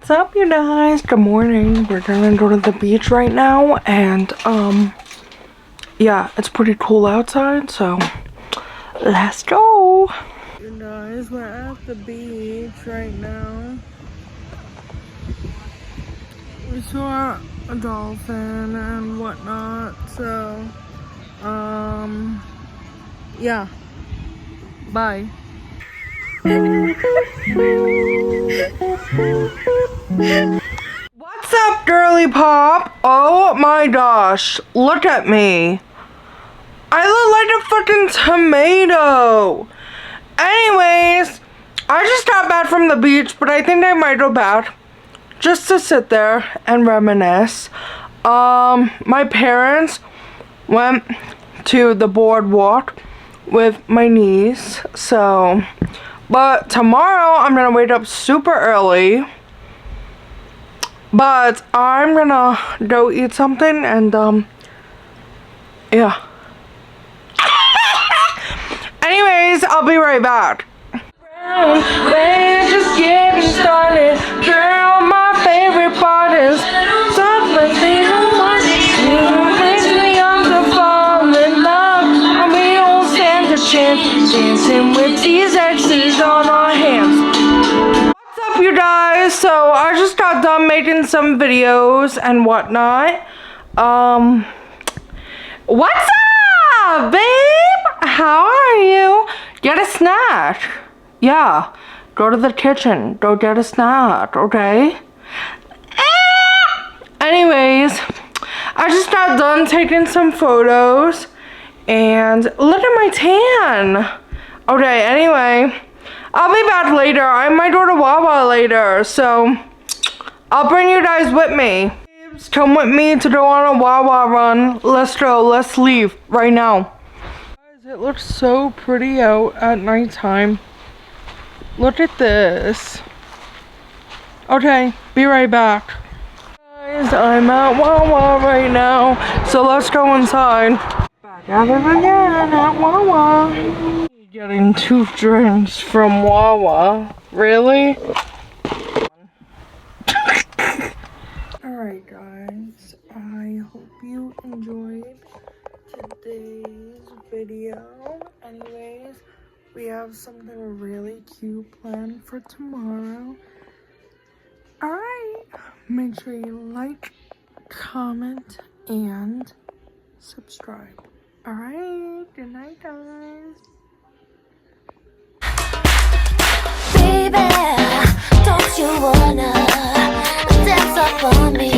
What's up, you guys? Good morning. We're gonna go to the beach right now, and yeah, it's pretty cool outside, so let's go. You guys, we're at the beach right now. We saw a dolphin and whatnot, so yeah, bye. What's up, girly pop? Oh my gosh, look at me. I look like a fucking tomato. Anyways, I just got back from the beach, but I think I might go back just to sit there and reminisce. My parents went to the boardwalk with my niece, so, but tomorrow I'm gonna wake up super early, but I'm gonna go eat something and yeah. Anyways, I'll be right back. We're just getting started. Girl, my favorite part is something they don't want. You makes me young to fall in love, and we don't stand a chance dancing with these exes on our hands. What's up, you guys? So I just got done making some videos and whatnot. What's up, babe? How are you? Get a snack. Yeah, go to the kitchen. Go get a snack, okay? Anyways, I just got done taking some photos, and look at my tan. Okay, anyway, I'll be back later. I might go to Wawa later, so I'll bring you guys with me. Come with me to go on a Wawa run. Let's go. Let's leave right now. Guys, it looks so pretty out at nighttime. Look at this. Okay, be right back. Guys, I'm at Wawa right now, so let's go inside. Back at it again at Wawa. Getting 2 drinks from Wawa. Really? Alright guys, I hope you enjoyed today's video. Anyways, we have something really cute planned for tomorrow. Alright, make sure you like, comment, and subscribe. Alright, good night guys. Baby, don't you wanna dance up on me?